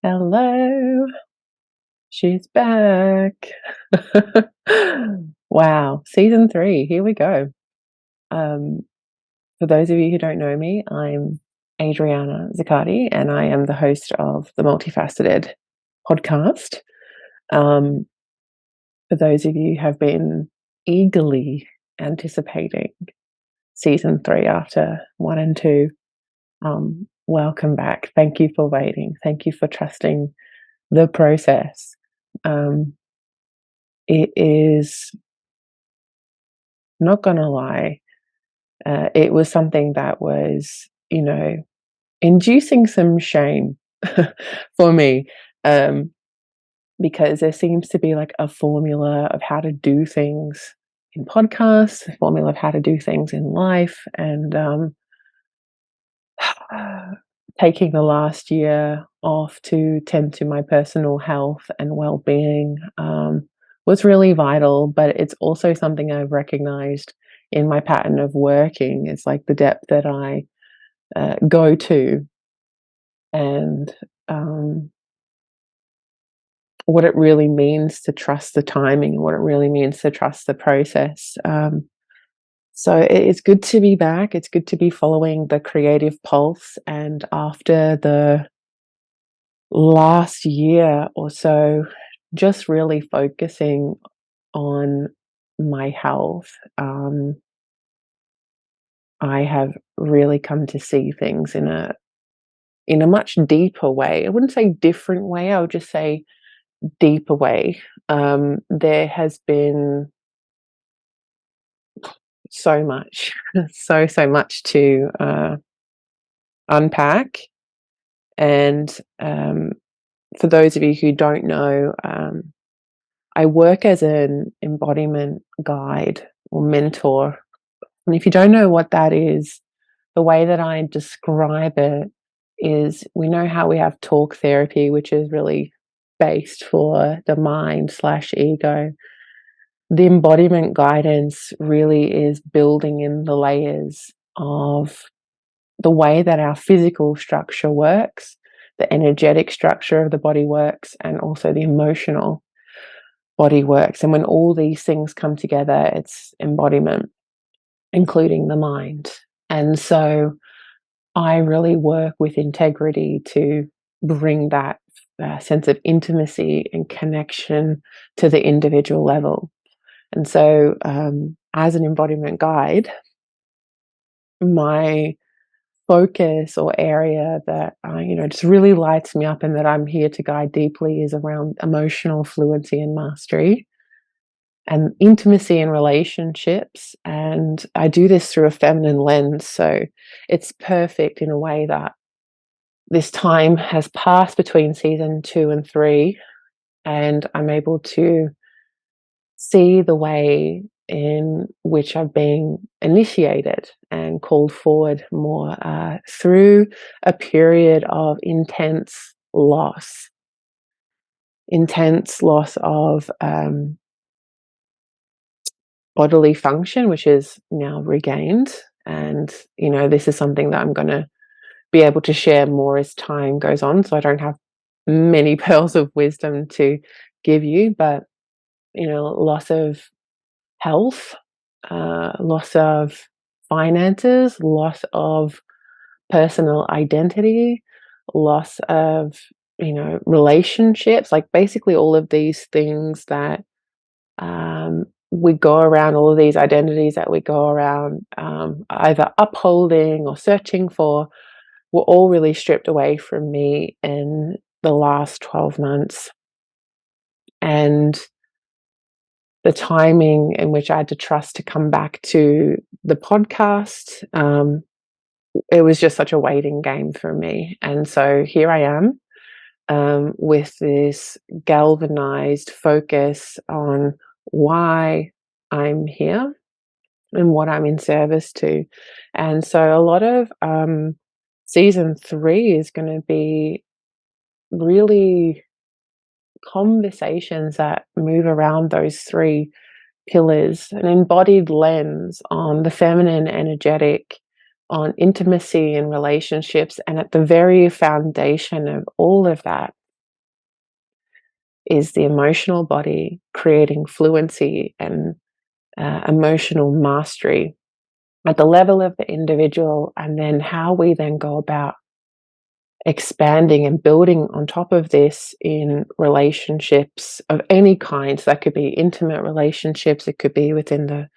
Hello, she's back. Wow, season 3, here we go. Um, for those of you who don't know me, I'm Adrianna Zaccardi, and I am the host of the Multifaceted podcast. Um, for those of you who have been eagerly anticipating season 3 after 1 and 2, welcome back. Thank you for waiting. Thank you for trusting the process. Um, It is not gonna lie, it was something that was, inducing some shame for me, um, because there seems to be like a formula of how to do things in podcasts, a formula of how to do things in life, and taking the last year off to tend to my personal health and well-being was really vital. But it's also something I've recognized in my pattern of working. It's like the depth that I go to, and um, what it really means to trust the timing, what it really means to trust the process. So it's good to be back. It's good to be following the creative pulse. And after the last year or so, just really focusing on my health, I have really come to see things in a much deeper way. I wouldn't say different way. I would just say deeper way. There has been so much, so much to unpack. And for those of you who don't know, I work as an embodiment guide or mentor. And if you don't know what that is, the way that I describe it is, we know how we have talk therapy, which is really based for the mind slash ego. The embodiment guidance really is building in the layers of the way that our physical structure works, the energetic structure of the body works, and also the emotional body works. And when all these things come together, it's embodiment, including the mind. And so I really work with integrity to bring that sense of intimacy and connection to the individual level. And so, as an embodiment guide, my focus or area that just really lights me up and that I'm here to guide deeply is around emotional fluency and mastery and intimacy in relationships. And I do this through a feminine lens. So it's perfect in a way that this time has passed between season 2 and 3, and I'm able to see the way in which I've been initiated and called forward more through a period of intense loss of bodily function, which is now regained. And, this is something that I'm going to be able to share more as time goes on. So I don't have many pearls of wisdom to give you, but, loss of health, loss of finances, loss of personal identity, loss of, relationships, like basically all of these things that we go around, all of these identities that we go around either upholding or searching for, were all really stripped away from me in the last 12 months. And the timing in which I had to trust to come back to the podcast, it was just such a waiting game for me. And so here I am, with this galvanized focus on why I'm here and what I'm in service to. And so a lot of season 3 is going to be really conversations that move around those 3 pillars, an embodied lens on the feminine energetic, on intimacy and relationships, and at the very foundation of all of that is the emotional body creating fluency and emotional mastery at the level of the individual, and then how we then go about expanding and building on top of this in relationships of any kind. So that could be intimate relationships, it could be within the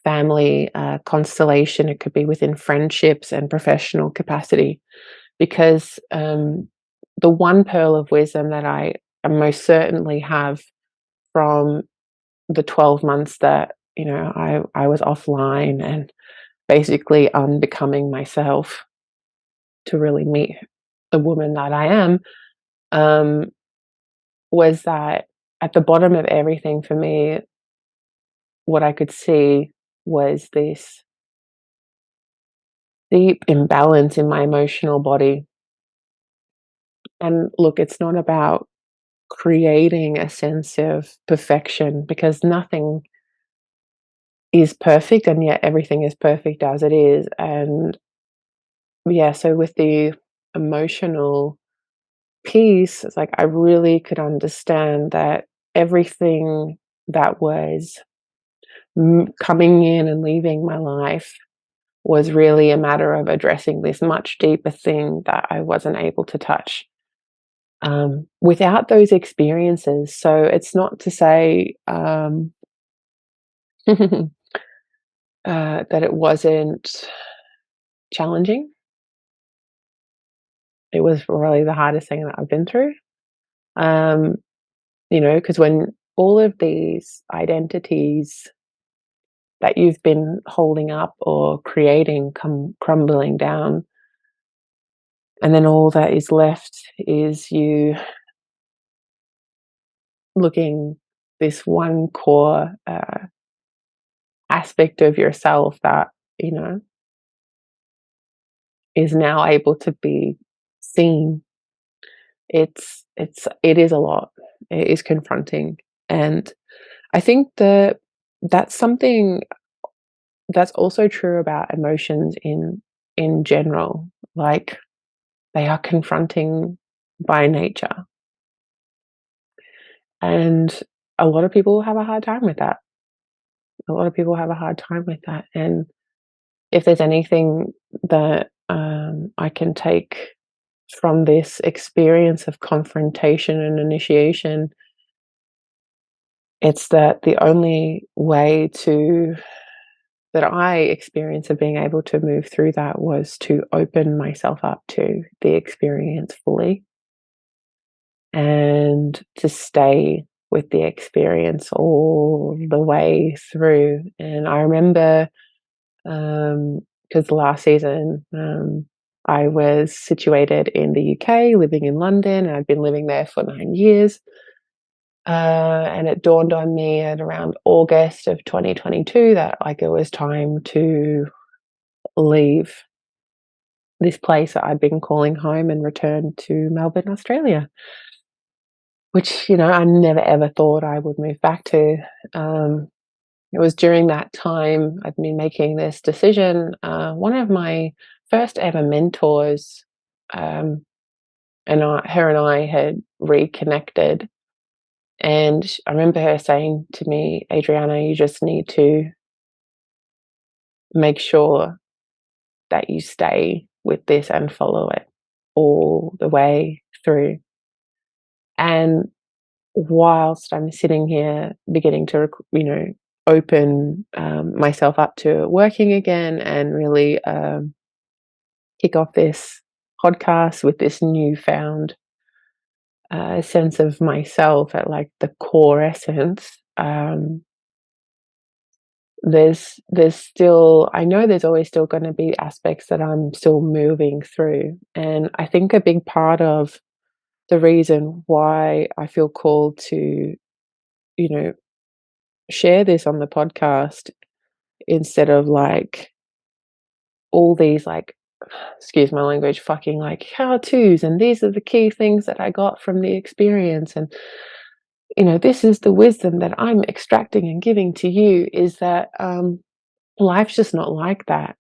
family constellation, it could be within friendships and professional capacity. Because the one pearl of wisdom that I most certainly have from the 12 months that I was offline and basically unbecoming myself to really meet the woman that I am, um, was that at the bottom of everything for me, what I could see was this deep imbalance in my emotional body. And look, it's not about creating a sense of perfection, because nothing is perfect, and yet everything is perfect as it is. And yeah, so with the emotional piece, it's like I really could understand that everything that was coming in and leaving my life was really a matter of addressing this much deeper thing that I wasn't able to touch without those experiences. So it's not to say that it wasn't challenging. It was really the hardest thing that I've been through. Um, because when all of these identities that you've been holding up or creating come crumbling down, and then all that is left is you looking this one core aspect of yourself that you know is now able to be seen. It is a lot. It is confronting, and I think that that's something that's also true about emotions in general. Like, they are confronting by nature, and a lot of people have a hard time with that. A lot of people have a hard time with that, and if there's anything that I can take from this experience of confrontation and initiation, it's that the only way to that I experience of being able to move through that was to open myself up to the experience fully and to stay with the experience all the way through. And I remember, because last season, I was situated in the UK, living in London, and I'd been living there for 9 years. And it dawned on me at around August of 2022 that like it was time to leave this place that I'd been calling home and return to Melbourne, Australia, which, I never ever thought I would move back to. Um, it was during that time I'd been making this decision. One of my first ever mentors, um, her and I had reconnected. And I remember her saying to me, Adrianna, you just need to make sure that you stay with this and follow it all the way through. And whilst I'm sitting here beginning to, open myself up to working again and really kick off this podcast with this newfound sense of myself at like the core essence, there's still, I know there's always still going to be aspects that I'm still moving through. And I think a big part of the reason why I feel called to, you know, share this on the podcast instead of like all these like, excuse my language, fucking like how to's, and these are the key things that I got from the experience, and this is the wisdom that I'm extracting and giving to you, is that life's just not like that.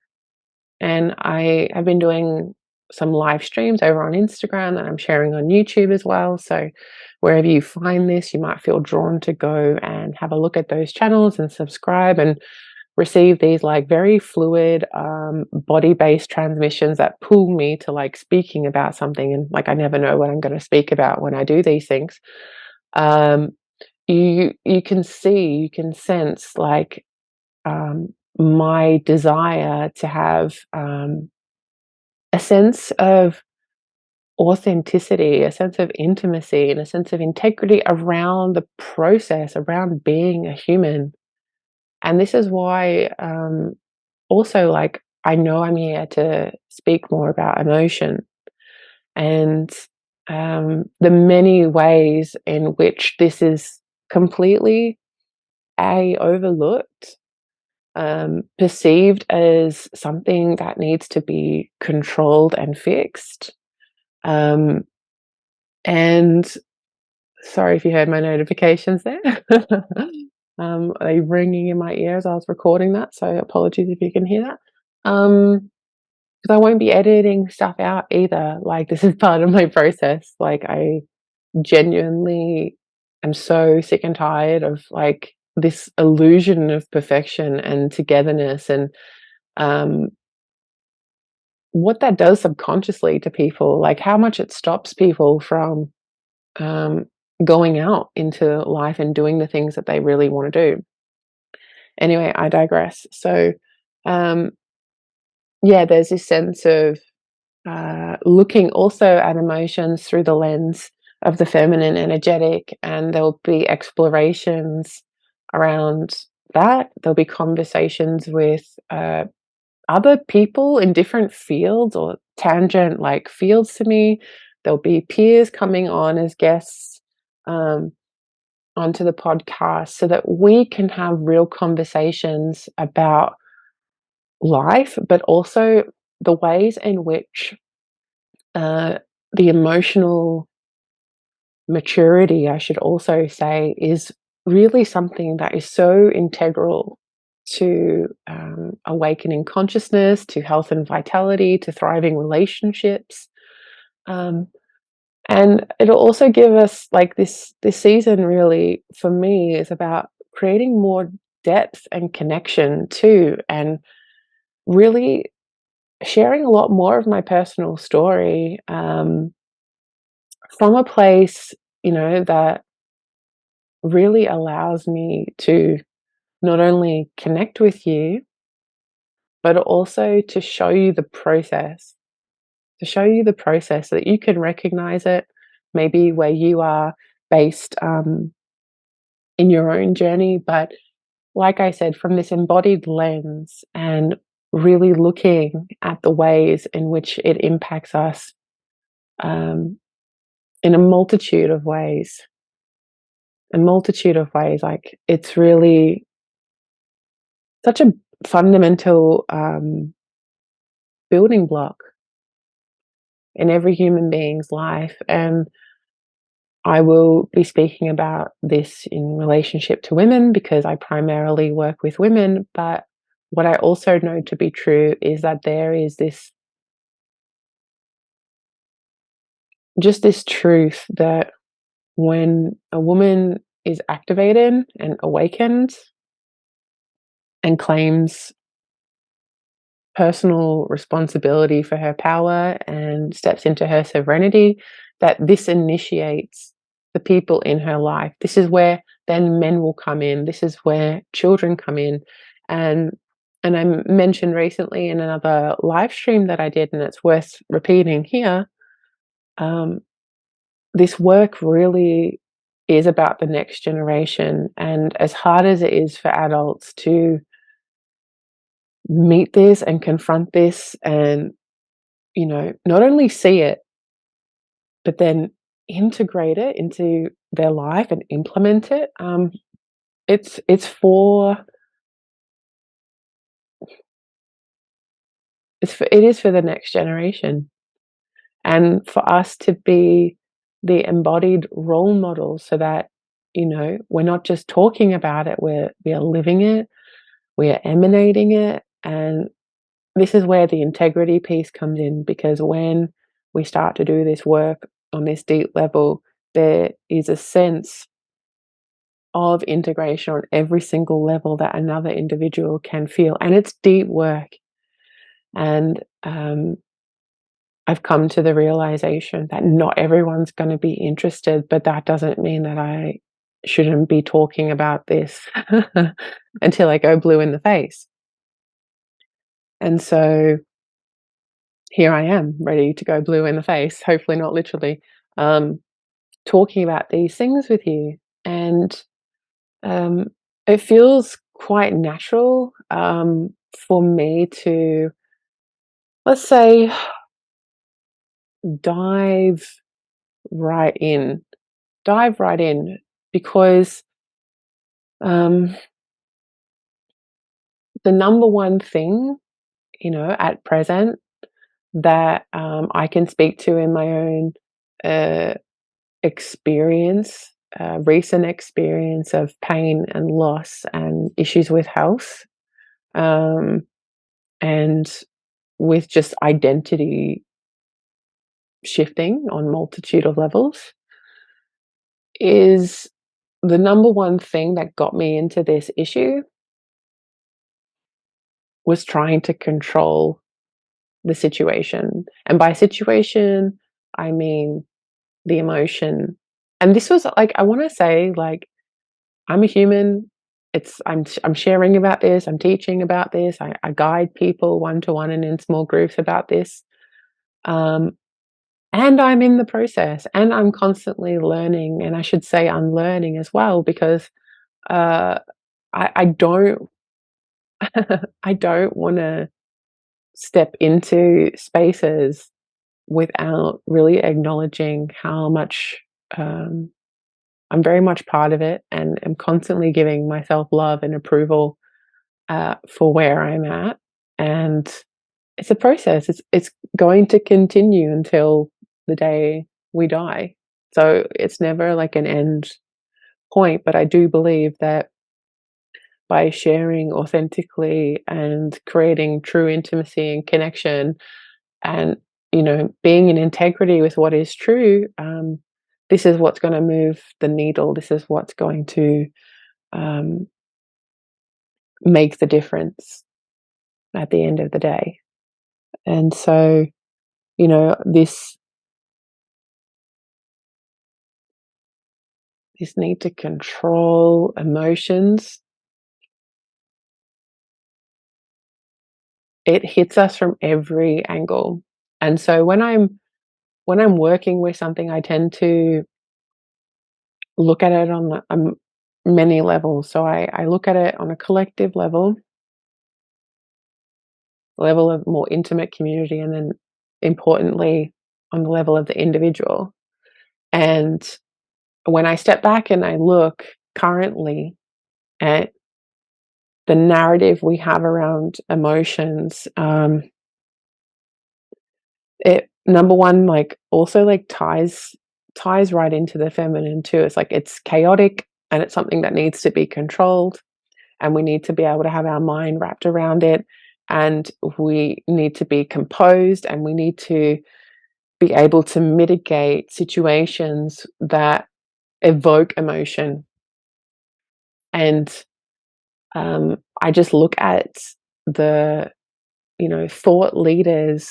And I have been doing some live streams over on Instagram that I'm sharing on YouTube as well. So wherever you find this, you might feel drawn to go and have a look at those channels and subscribe and receive these like very fluid body-based transmissions that pull me to like speaking about something, and like I never know what I'm going to speak about when I do these things. um, you can see, you can sense like my desire to have a sense of authenticity, a sense of intimacy, and a sense of integrity around the process, around being a human. And this is why, also, like, I know I'm here to speak more about emotion and the many ways in which this is completely overlooked, perceived as something that needs to be controlled and fixed. Um, and sorry if you heard my notifications there. They ringing in my ears. I was recording that, so apologies if you can hear that. Because I won't be editing stuff out either. Like, this is part of my process. Like, I genuinely am so sick and tired of like this illusion of perfection and togetherness, and um, what that does subconsciously to people, like how much it stops people from um, going out into life and doing the things that they really want to do. Anyway, I digress. So, um, yeah, there's this sense of looking also at emotions through the lens of the feminine energetic, and there'll be explorations around that. There'll be conversations with other people in different fields or tangent like fields to me. There'll be peers coming on as guests um, onto the podcast so that we can have real conversations about life, but also the ways in which uh, the emotional maturity, I should also say, is really something that is so integral to awakening consciousness, to health and vitality, to thriving relationships. Um, and it'll also give us like this season really for me is about creating more depth and connection too, and really sharing a lot more of my personal story from a place, that really allows me to not only connect with you, but also to show you the process, so that you can recognize it, maybe where you are based in your own journey. But like I said, from this embodied lens and really looking at the ways in which it impacts us um, in a multitude of ways. Like, it's really such a fundamental building block in every human being's life. And I will be speaking about this in relationship to women because I primarily work with women. But what I also know to be true is that there is this truth that when a woman is activated and awakened and claims personal responsibility for her power and steps into her sovereignty, that this initiates the people in her life. This is where then men will come in. This is where children come in. And I mentioned recently in another live stream that I did, and it's worth repeating here, um, this work really is about the next generation. And as hard as it is for adults to meet this and confront this and, not only see it, but then integrate it into their life and implement it, it's for it is for the next generation, and for us to be the embodied role model so that, we're not just talking about it, we are living it, we are emanating it, and this is where the integrity piece comes in, because when we start to do this work on this deep level, there is a sense of integration on every single level that another individual can feel. And it's deep work. And I've come to the realization that not everyone's going to be interested, but that doesn't mean that I shouldn't be talking about this until I go blue in the face. And so here I am, ready to go blue in the face, hopefully not literally, um, talking about these things with you. And um, it feels quite natural for me to, let's say, dive right in, dive right in, because um, the number one thing, at present that I can speak to in my own uh, experience, recent experience of pain and loss and issues with health, um, and with just identity shifting on multitude of levels, is the number one thing that got me into this issue was trying to control the situation. And by situation, I mean the emotion. And this was like, I want to say, like, I'm a human. I'm sharing about this. I'm teaching about this. I guide people one to one and in small groups about this. Um, and I'm in the process, and I'm constantly learning, and I should say unlearning as well, because uh, I don't I don't want to step into spaces without really acknowledging how much um, I'm very much part of it, and am constantly giving myself love and approval for where I'm at. And it's a process. It's going to continue until the day we die. So it's never like an end point. But I do believe that by sharing authentically and creating true intimacy and connection, and being in integrity with what is true, this is what's going to move the needle. This is what's going to um, make the difference at the end of the day. And so, this need to control emotions, it hits us from every angle. And so when I'm working with something, I tend to look at it on many levels. So I look at it on a collective level of more intimate community, and then importantly on the level of the individual. And when I step back and I look currently at the narrative we have around emotions, it number one, like, also, like, ties right into the feminine too. It's like it's chaotic, and it's something that needs to be controlled, and we need to be able to have our mind wrapped around it, and we need to be composed, and we need to be able to mitigate situations that evoke emotion. And I just look at the thought leaders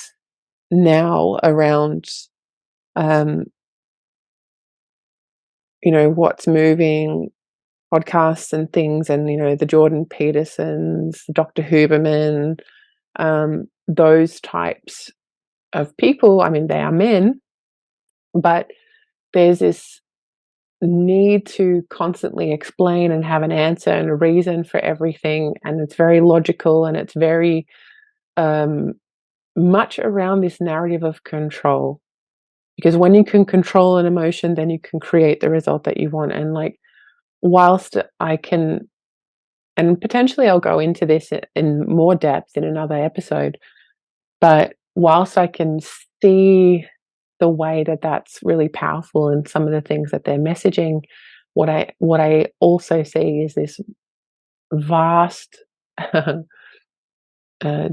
now around um, what's moving, podcasts and things, and the Jordan Petersons, the Dr. Huberman, those types of people. I mean, they are men, but there's this need to constantly explain and have an answer and a reason for everything, and it's very logical, and it's very um, much around this narrative of control. Because when you can control an emotion, then you can create the result that you want. And, like, whilst I can, and potentially I'll go into this in more depth in another episode, but whilst I can see the way that that's really powerful and some of the things that they're messaging, what I also see is this vast uh,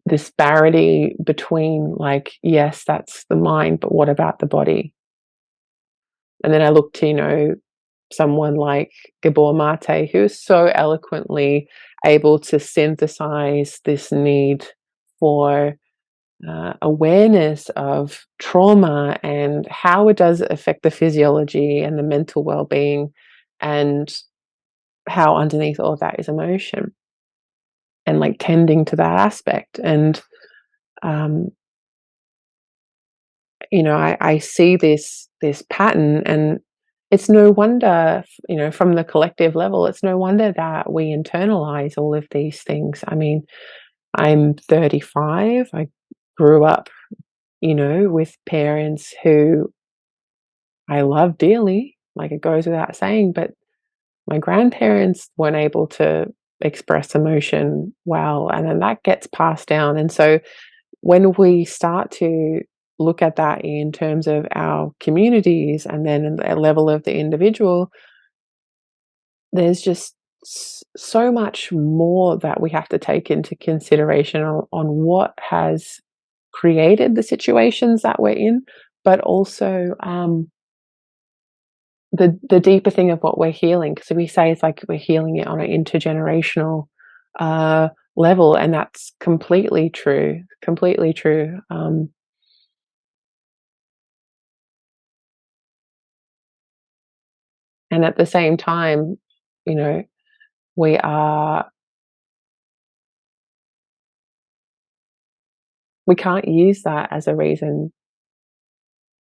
disparity between, like, yes, that's the mind, but what about the body? And then I look to, someone like Gabor Mate, who is so eloquently able to synthesize this need for awareness of trauma and how it does affect the physiology and the mental well-being, and how underneath all of that is emotion, and like tending to that aspect. And um, I see this pattern, and it's no wonder, from the collective level, it's no wonder that we internalize all of these things. I mean, I'm 35. I grew up, with parents who I love dearly, like it goes without saying, but my grandparents weren't able to express emotion well, and then that gets passed down. And so when we start to look at that in terms of our communities and then in the level of the individual, there's just so much more that we have to take into consideration on what has created the situations that we're in, but also the deeper thing of what we're healing. Because we say it's like we're healing it on an intergenerational uh, level, and that's completely true, completely true. And at the same time, you know, we are we can't use that as a reason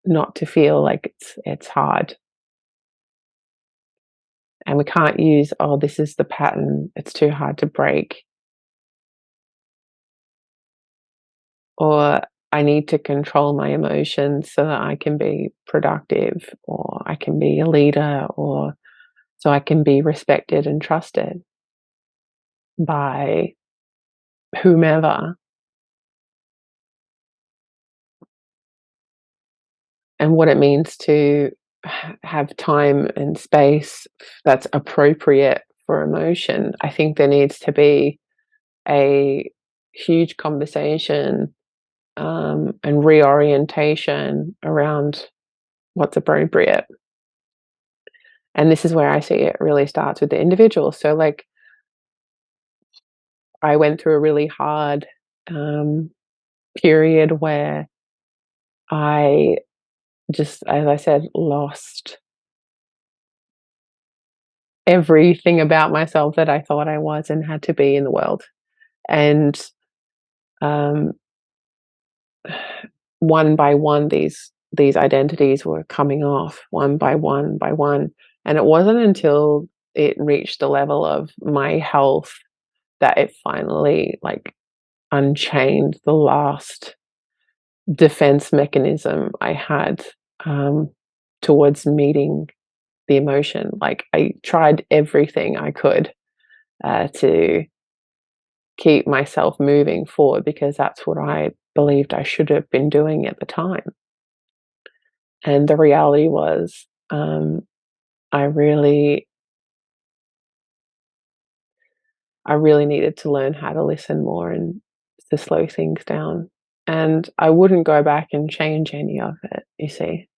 not to feel like it's hard. And we can't use, "Oh, this is the pattern, it's too hard to break," or "I need to control my emotions so that I can be productive, or I can be a leader, or so I can be respected and trusted by whomever." And what it means to have time and space that's appropriate for emotion. I think there needs to be a huge conversation, and reorientation around what's appropriate. And this is where I see it really starts with the individual. So, like, I went through a really hard um, period where I just, as I said, lost everything about myself that I thought I was and had to be in the world. And um, one by one, these identities were coming off one by one by one. And it wasn't until it reached the level of my health that it finally, like, unchained the last defense mechanism I had, um, towards meeting the emotion. Like, I tried everything I could to keep myself moving forward because that's what I believed I should have been doing at the time. And the reality was, I really, I really needed to learn how to listen more and to slow things down. And I wouldn't go back and change any of it, you see.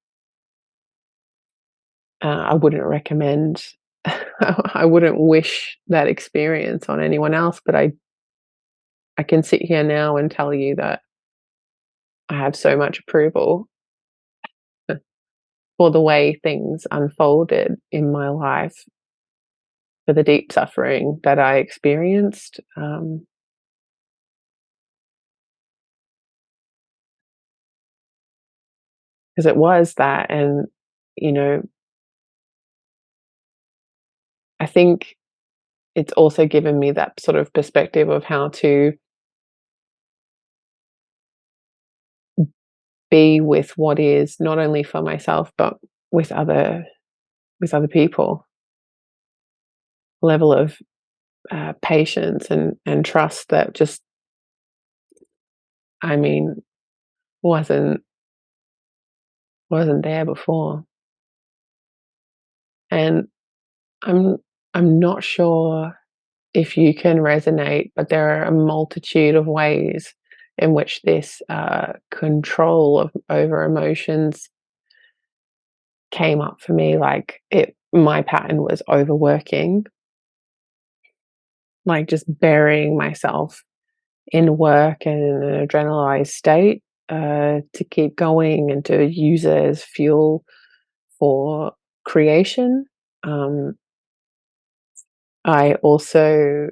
I wouldn't recommend, I wouldn't wish that experience on anyone else, but I can sit here now and tell you that I have so much approval for the way things unfolded in my life, for the deep suffering that I experienced, 'cause it was that. And, you know, I think it's also given me that sort of perspective of how to be with what is, not only for myself, but with other people. Level of, patience and trust that just, I mean, wasn't wasn't there before. And I'm I'm not sure if you can resonate, but there are a multitude of ways in which this control of over emotions came up for me. Like my pattern was overworking, like just burying myself in work and in an adrenalized state to keep going and to use it as fuel for creation. Um, I also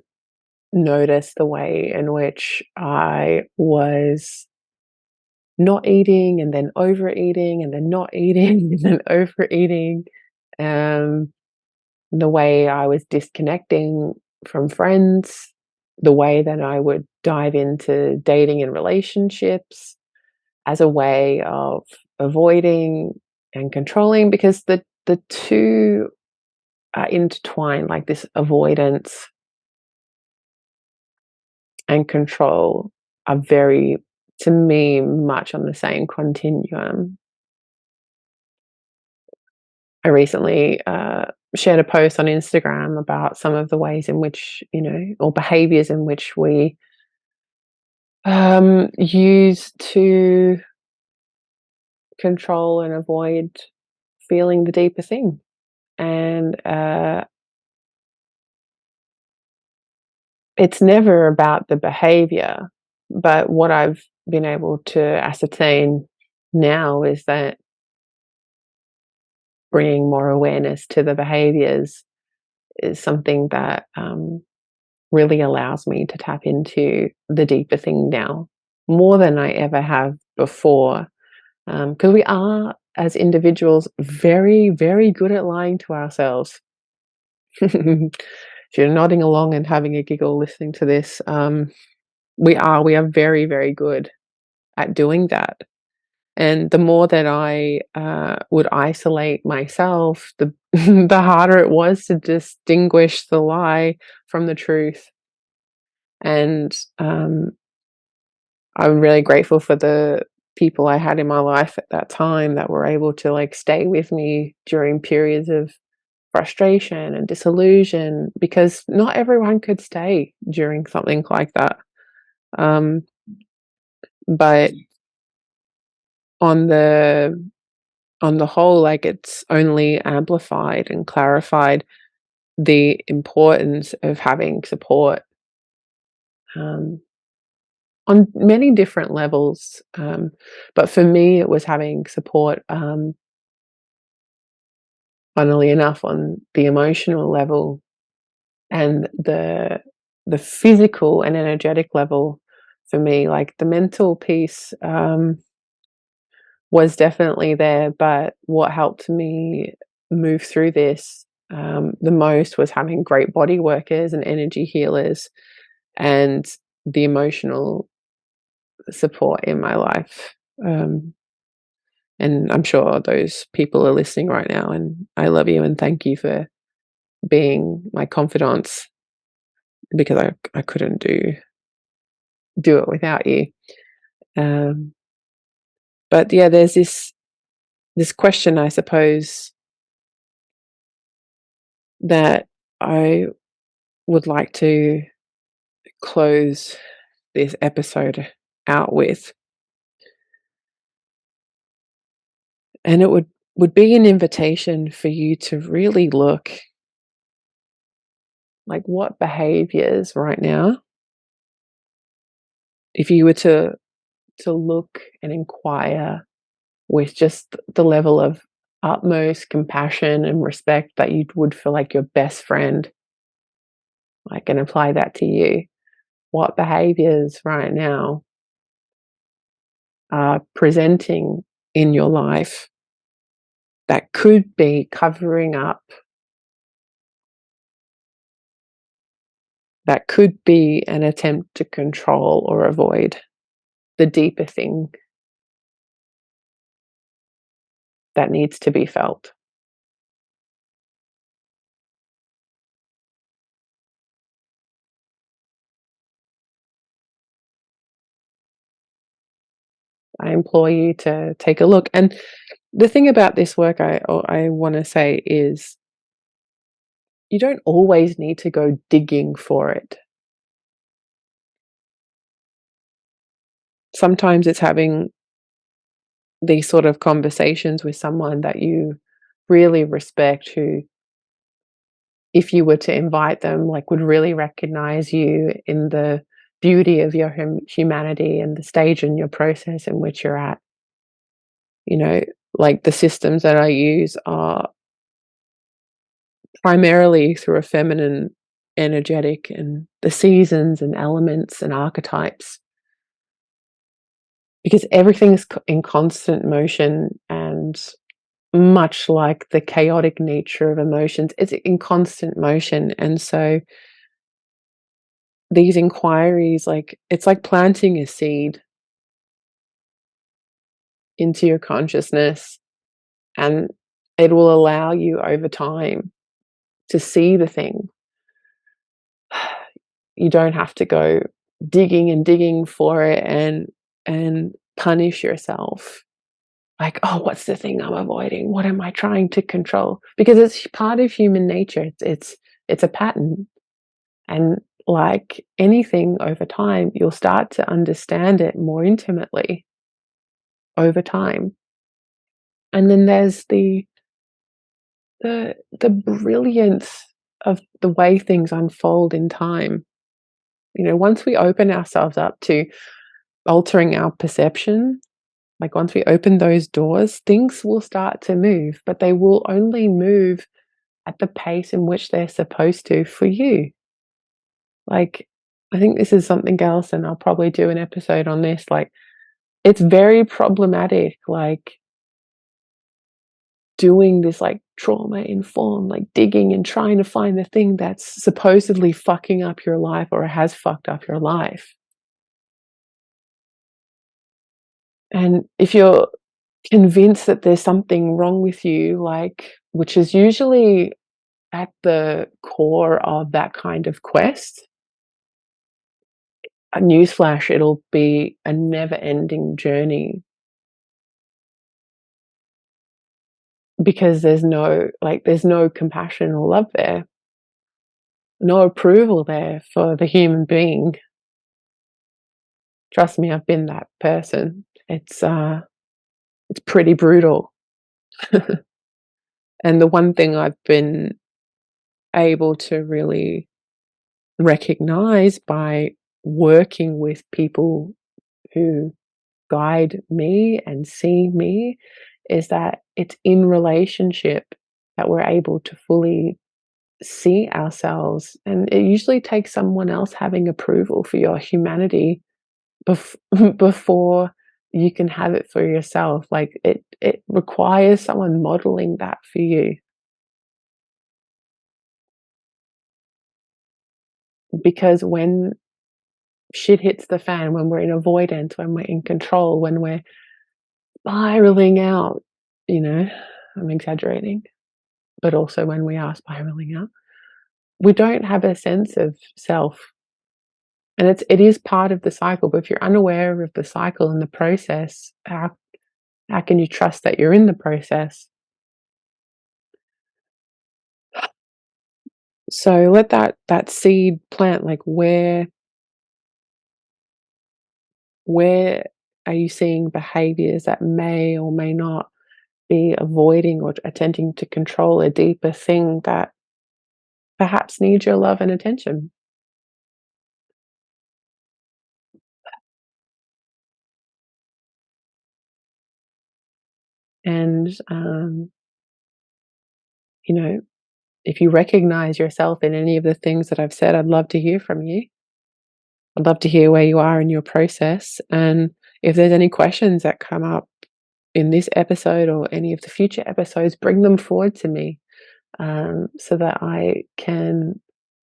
noticed the way in which I was not eating and then overeating and then not eating and then overeating. Um, the way I was disconnecting from friends, the way that I would dive into dating and relationships as a way of avoiding and controlling, because the two are intertwined, like this avoidance and control are very, to me, much on the same continuum. I recently shared a post on Instagram about some of the ways in which, or behaviors in which we use to control and avoid feeling the deeper thing. And it's never about the behavior, but what I've been able to ascertain now is that bringing more awareness to the behaviors is something that really allows me to tap into the deeper thing now more than I ever have before. Because we are, as individuals, very, very good at lying to ourselves. If you're nodding along and having a giggle listening to this, we are very, very good at doing that. And the more that I would isolate myself, the the harder it was to distinguish the lie from the truth. And I'm really grateful for the people I had in my life at that time that were able to like stay with me during periods of frustration and disillusion, because not everyone could stay during something like that. Um, but on the on the whole, like it's only amplified and clarified the importance of having support um, on many different levels. But for me, it was having support, funnily enough, on the emotional level and the physical and energetic level. For me, like the mental piece was definitely there, but what helped me move through this the most was having great body workers and energy healers and the emotional support in my life. And I'm sure those people are listening right now, and I love you and thank you for being my confidants, because I couldn't do it without you. Um, but yeah, there's this question, I suppose, that I would like to close this episode out with, and it would be an invitation for you to really look, like, what behaviors right now, if you were to look and inquire with just the level of utmost compassion and respect that you would feel like your best friend, like, and apply that to you. What behaviors right now are presenting in your life that could be covering up, that could be an attempt to control or avoid the deeper thing that needs to be felt. I implore you to take a look. And the thing about this work I want to say is you don't always need to go digging for it. Sometimes it's having these sort of conversations with someone that you really respect, who, if you were to invite them, like, would really recognize you in the beauty of your humanity and the stage in your process in which you're at. You know, like, the systems that I use are primarily through a feminine energetic, and the seasons and elements and archetypes, because everything's in constant motion, and much like the chaotic nature of emotions, it's in constant motion. And so these inquiries, like, it's like planting a seed into your consciousness, and it will allow you over time to see the thing. You don't have to go digging and digging for it and punish yourself. Like, "Oh, what's the thing I'm avoiding? What am I trying to control?" Because it's part of human nature. It's a pattern, and like anything over time, you'll start to understand it more intimately over time. And then there's the brilliance of the way things unfold in time. You know, once we open ourselves up to altering our perception, like, once we open those doors, things will start to move, but they will only move at the pace in which they're supposed to for you. Like, I think this is something else, and I'll probably do an episode on this. Like, it's very problematic, like, doing this, like, trauma informed, like, digging and trying to find the thing that's supposedly fucking up your life or has fucked up your life. And if you're convinced that there's something wrong with you, like, which is usually at the core of that kind of quest, a newsflash, it'll be a never-ending journey, because there's no compassion or love there, no approval there for the human being. Trust me, I've been that person. It's pretty brutal. And the one thing I've been able to really recognize by working with people who guide me and see me is that it's in relationship that we're able to fully see ourselves. And it usually takes someone else having approval for your humanity before you can have it for yourself. Like, it requires someone modeling that for you, because when shit hits the fan, when we're in avoidance, when we're in control, when we're spiraling out, you know, I'm exaggerating, but also when we are spiraling out, we don't have a sense of self. And it is part of the cycle, but if you're unaware of the cycle and the process, how can you trust that you're in the process? So let that seed plant, like, where are you seeing behaviors that may or may not be avoiding or attempting to control a deeper thing that perhaps needs your love and attention? And you know, if you recognize yourself in any of the things that I've said, I'd love to hear from you. I'd love to hear where you are in your process. And if there's any questions that come up in this episode or any of the future episodes, bring them forward to me, so that I can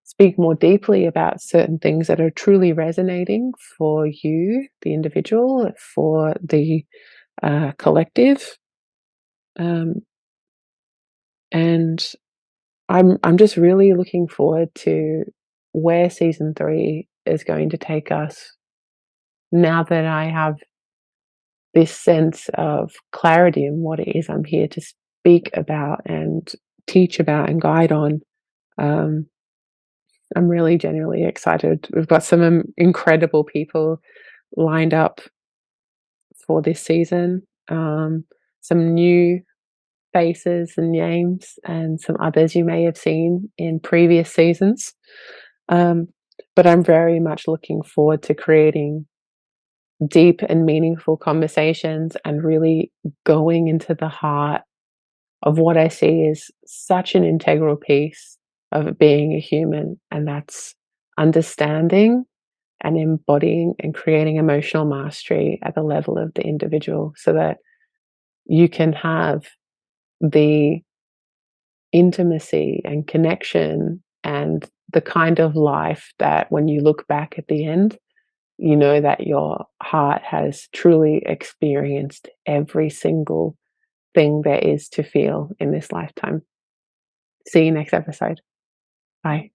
speak more deeply about certain things that are truly resonating for you, the individual, for the collective. Um, and I'm just really looking forward to where season 3 is going to take us, now that I have this sense of clarity in what it is I'm here to speak about and teach about and guide on. Um, I'm really genuinely excited. We've got some incredible people lined up for this season. Some new faces and names, and some others you may have seen in previous seasons. Um, but I'm very much looking forward to creating deep and meaningful conversations and really going into the heart of what I see is such an integral piece of being a human, and that's understanding and embodying and creating emotional mastery at the level of the individual so that you can have the intimacy and connection and the kind of life that when you look back at the end, you know that your heart has truly experienced every single thing there is to feel in this lifetime. See you next episode. Bye.